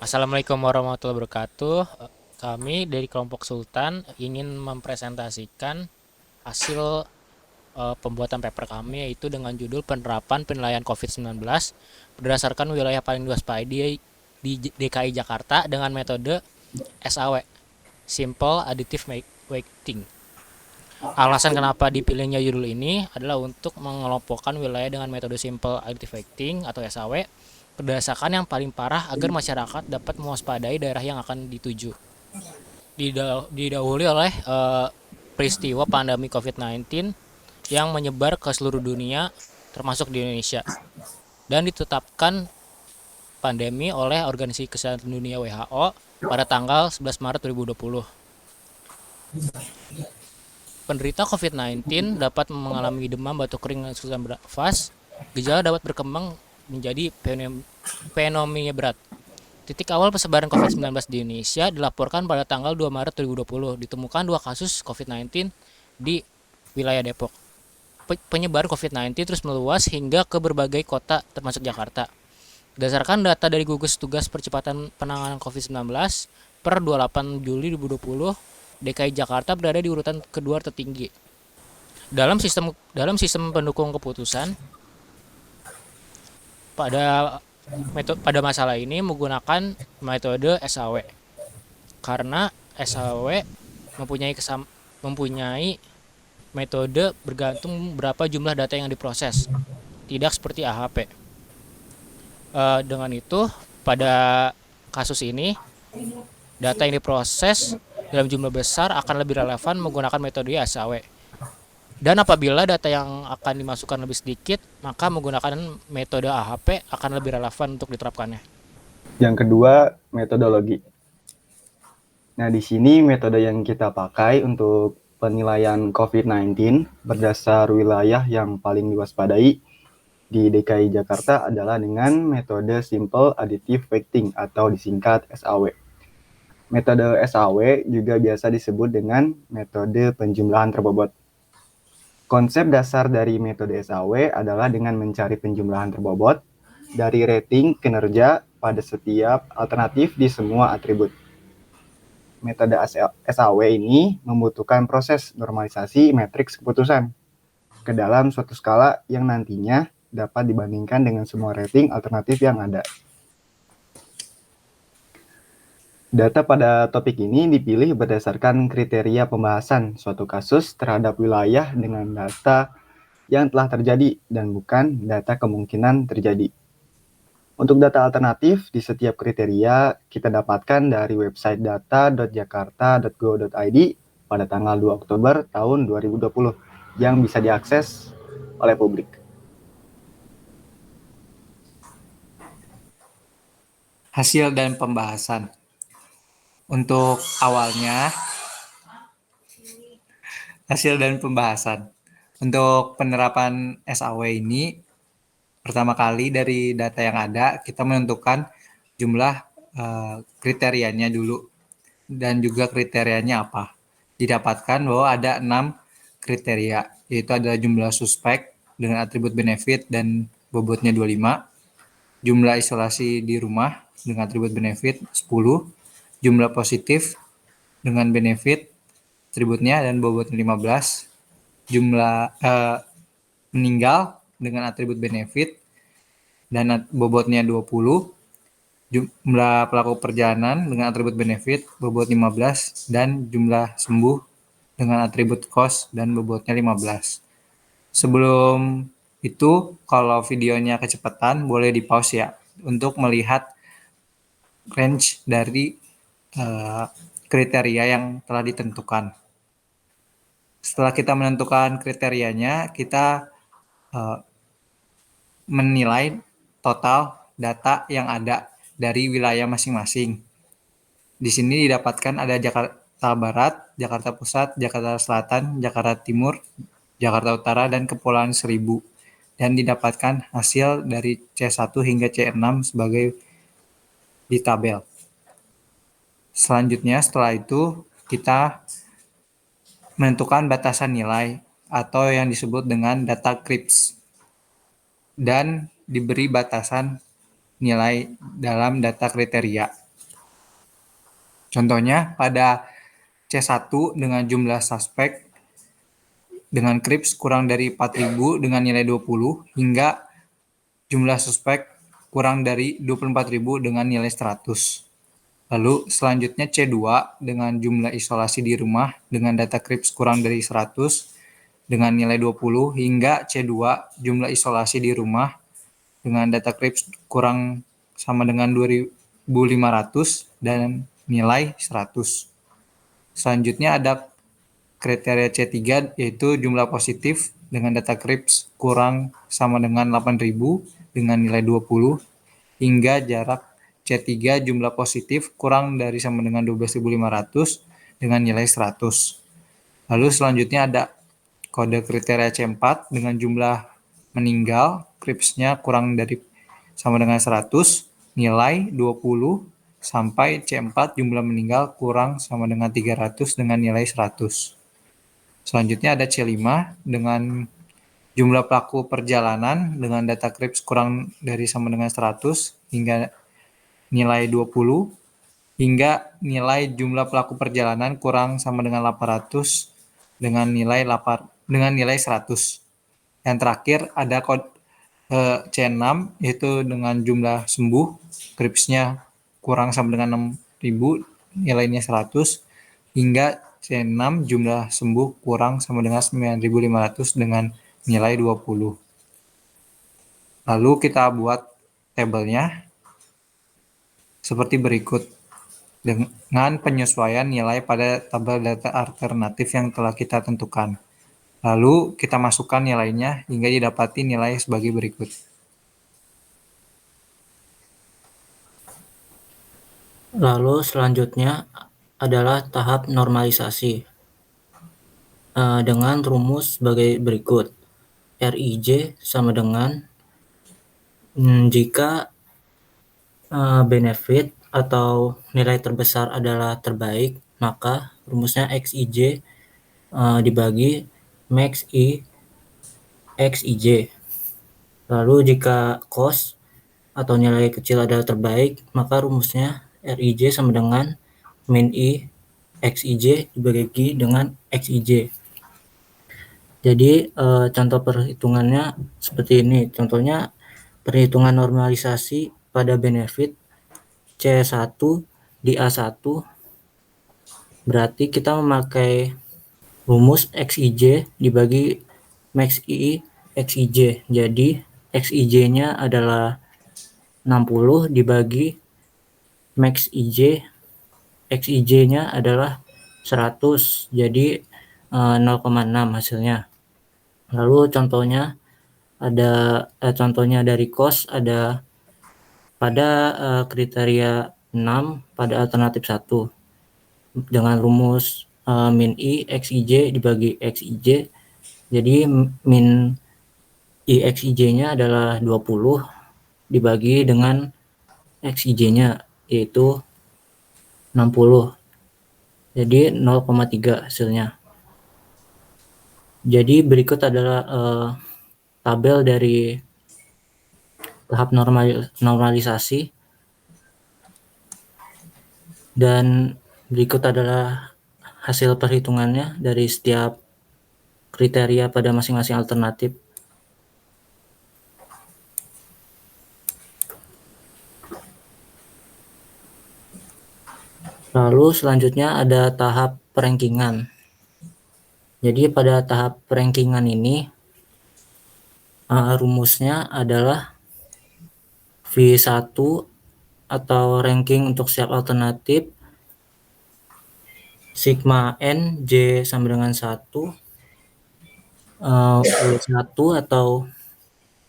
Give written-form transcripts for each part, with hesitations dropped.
Assalamualaikum warahmatullahi wabarakatuh. Kami dari kelompok Sultan ingin mempresentasikan hasil pembuatan paper kami, yaitu dengan judul penerapan penilaian COVID-19 berdasarkan wilayah paling diwaspadai di DKI Jakarta dengan metode SAW, Simple Additive Weighting. Alasan kenapa dipilihnya judul ini adalah untuk mengelompokkan wilayah dengan metode Simple Additive Weighting atau SAW berdasarkan yang paling parah agar masyarakat dapat mewaspadai daerah yang akan dituju. Didahului oleh peristiwa pandemi COVID-19 yang menyebar ke seluruh dunia termasuk di Indonesia dan ditetapkan pandemi oleh Organisasi Kesehatan Dunia WHO pada tanggal 11 Maret 2020. Penderita COVID-19 dapat mengalami demam, batuk kering, dan kesusahan bernafas. Gejala dapat berkembang menjadi pneumonia berat. Titik awal persebaran COVID-19 di Indonesia dilaporkan pada tanggal 2 Maret 2020. Ditemukan 2 kasus COVID-19 di wilayah Depok. Penyebaran COVID-19 terus meluas hingga ke berbagai kota termasuk Jakarta. Berdasarkan data dari gugus tugas percepatan penanganan COVID-19 per 28 Juli 2020, DKI Jakarta berada di urutan kedua tertinggi. Dalam sistem pendukung keputusan pada masalah ini menggunakan metode SAW karena SAW mempunyai metode bergantung berapa jumlah data yang diproses, tidak seperti AHP. Dengan itu, pada kasus ini data yang diproses dalam jumlah besar akan lebih relevan menggunakan metode SAW. Dan apabila data yang akan dimasukkan lebih sedikit, maka menggunakan metode AHP akan lebih relevan untuk diterapkannya. Yang kedua, metodologi. Nah, di sini metode yang kita pakai untuk penilaian COVID-19 berdasar wilayah yang paling diwaspadai di DKI Jakarta adalah dengan metode Simple Additive Weighting atau disingkat SAW. Metode SAW juga biasa disebut dengan metode penjumlahan terbobot. Konsep dasar dari metode SAW adalah dengan mencari penjumlahan terbobot dari rating kinerja pada setiap alternatif di semua atribut. Metode SAW ini membutuhkan proses normalisasi matriks keputusan ke dalam suatu skala yang nantinya dapat dibandingkan dengan semua rating alternatif yang ada. Data pada topik ini dipilih berdasarkan kriteria pembahasan suatu kasus terhadap wilayah dengan data yang telah terjadi dan bukan data kemungkinan terjadi. Untuk data alternatif di setiap kriteria kita dapatkan dari website data.jakarta.go.id pada tanggal 2 Oktober tahun 2020 yang bisa diakses oleh publik. Hasil dan pembahasan. Untuk awalnya, hasil dan pembahasan. Untuk penerapan SAW ini, pertama kali dari data yang ada, kita menentukan jumlah kriterianya dulu. Dan juga kriterianya apa. Didapatkan bahwa ada 6 kriteria, yaitu adalah jumlah suspek dengan atribut benefit dan bobotnya 25, jumlah isolasi di rumah dengan atribut benefit 10, jumlah positif dengan benefit atributnya dan bobotnya 15, jumlah meninggal dengan atribut benefit dan bobotnya 20, jumlah pelaku perjalanan dengan atribut benefit bobot 15, dan jumlah sembuh dengan atribut cost dan bobotnya 15. Sebelum itu, kalau videonya kecepatan boleh di pause ya untuk melihat range dari kriteria yang telah ditentukan. Setelah kita menentukan kriterianya, kita menilai total data yang ada dari wilayah masing-masing. Di sini didapatkan ada Jakarta Barat, Jakarta Pusat, Jakarta Selatan, Jakarta Timur, Jakarta Utara, dan Kepulauan Seribu. Dan didapatkan hasil dari C1 hingga C6 sebagai di tabel. Selanjutnya setelah itu kita menentukan batasan nilai atau yang disebut dengan data CRIPS dan diberi batasan nilai dalam data kriteria. Contohnya pada C1 dengan jumlah suspek dengan krips kurang dari 4.000 dengan nilai 20 hingga jumlah suspek kurang dari 24.000 dengan nilai 100. Lalu selanjutnya C2 dengan jumlah isolasi di rumah dengan data krips kurang dari 100 dengan nilai 20 hingga C2 jumlah isolasi di rumah dengan data krips kurang sama dengan 2.500 dan nilai 100. Selanjutnya ada kriteria C3 yaitu jumlah positif dengan data krips kurang sama dengan 8.000 dengan nilai 20 hingga jarak C3 jumlah positif kurang dari sama dengan 12.500 dengan nilai 100. Lalu selanjutnya ada kode kriteria C4 dengan jumlah meninggal, kripsnya kurang dari sama dengan 100, nilai 20, sampai C4 jumlah meninggal kurang sama dengan 300 dengan nilai 100. Selanjutnya ada C5 dengan jumlah pelaku perjalanan dengan data krips kurang dari sama dengan 100 hingga nilai 20 hingga nilai jumlah pelaku perjalanan kurang sama dengan 800 dengan nilai 100. Yang terakhir ada kode C6 yaitu dengan jumlah sembuh, kripsnya kurang sama dengan 6.000, nilainya 100 hingga C6 jumlah sembuh kurang sama dengan 9.500 dengan nilai 20. Lalu kita buat tabelnya seperti berikut dengan penyesuaian nilai pada tabel data alternatif yang telah kita tentukan. Lalu kita masukkan nilainya hingga didapati nilai sebagai berikut. Lalu selanjutnya adalah tahap normalisasi dengan rumus sebagai berikut. RIJ sama dengan jika benefit atau nilai terbesar adalah terbaik, maka rumusnya XIJ dibagi max I XIJ. Lalu jika cost atau nilai kecil adalah terbaik, maka rumusnya RIJ sama dengan min I XIJ dibagi dengan XIJ. Jadi contoh perhitungannya seperti ini. Contohnya perhitungan normalisasi pada benefit C1 di A1 berarti kita memakai rumus XIJ dibagi max I XIJ. Jadi XIJ-nya adalah 60 dibagi max IJ, XIJ-nya adalah 100, jadi 0,6 hasilnya. Lalu contohnya dari cost ada pada kriteria 6 pada alternatif 1 dengan rumus min I XIJ dibagi XIJ. Jadi min I XIJ-nya adalah 20 dibagi dengan XIJ-nya yaitu 60. Jadi 0,3 hasilnya. Jadi berikut adalah tabel dari tahap normalisasi dan berikut adalah hasil perhitungannya dari setiap kriteria pada masing-masing alternatif. Lalu selanjutnya ada tahap perankingan. Jadi pada tahap perankingan ini rumusnya adalah V1 atau ranking untuk setiap alternatif sigma N J sama dengan 1 W1 atau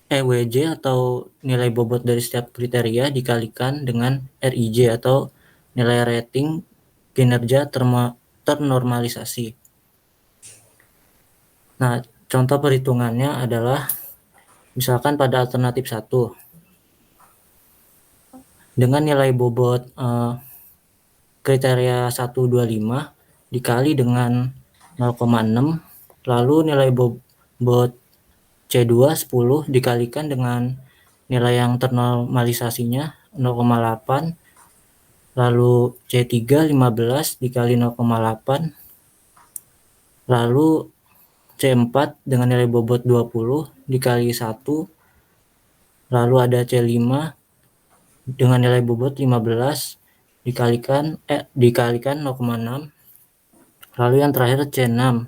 WJ atau nilai bobot dari setiap kriteria dikalikan dengan RIJ atau nilai rating kinerja ternormalisasi. Nah, contoh perhitungannya adalah misalkan pada alternatif 1 dengan nilai bobot kriteria 125 dikali dengan 0,6, lalu nilai bobot C2 10 dikalikan dengan nilai yang ternormalisasinya 0,8 lalu C3 15 dikali 0,8, lalu C4 dengan nilai bobot 20 dikali 1, lalu ada C5 dengan nilai bobot 15 dikalikan 0,6, lalu yang terakhir C6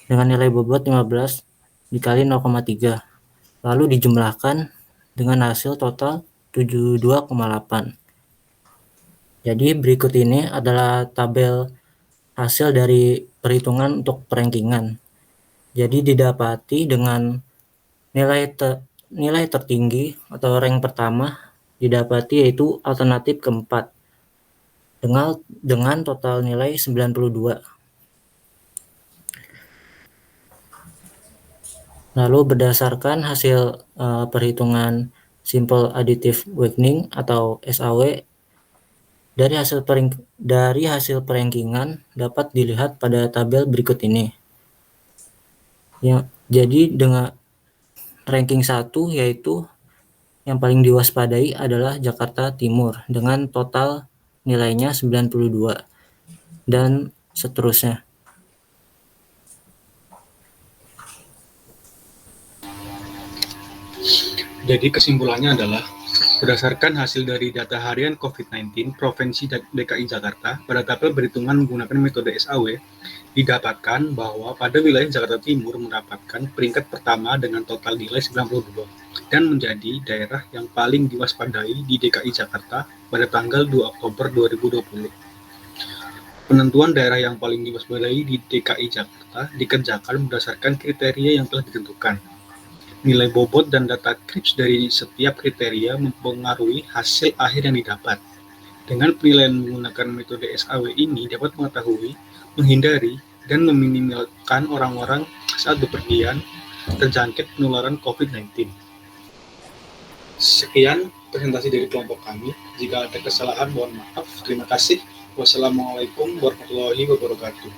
dengan nilai bobot 15 dikali 0,3, lalu dijumlahkan dengan hasil total 72,8. Jadi berikut ini adalah tabel hasil dari perhitungan untuk perankingan. Jadi didapati dengan nilai tertinggi atau rank pertama didapati yaitu alternatif keempat dengan total nilai 92. Lalu berdasarkan hasil perhitungan simple additive weighting atau SAW, dari hasil perankingan dapat dilihat pada tabel berikut ini. Ya, jadi dengan ranking 1 yaitu yang paling diwaspadai adalah Jakarta Timur dengan total nilainya 92 dan seterusnya. Jadi kesimpulannya adalah berdasarkan hasil dari data harian COVID-19 Provinsi DKI Jakarta pada tabel perhitungan menggunakan metode SAW, didapatkan bahwa pada wilayah Jakarta Timur mendapatkan peringkat pertama dengan total nilai 92 dan menjadi daerah yang paling diwaspadai di DKI Jakarta pada tanggal 2 Oktober 2020. Penentuan daerah yang paling diwaspadai di DKI Jakarta dikerjakan berdasarkan kriteria yang telah ditentukan. Nilai bobot dan data CRIPS dari setiap kriteria mempengaruhi hasil akhir yang didapat. Dengan penilaian menggunakan metode SAW ini dapat mengetahui, menghindari, dan meminimalkan orang-orang saat bepergian terjangkit penularan COVID-19. Sekian presentasi dari kelompok kami. Jika ada kesalahan, mohon maaf. Terima kasih. Wassalamualaikum warahmatullahi wabarakatuh.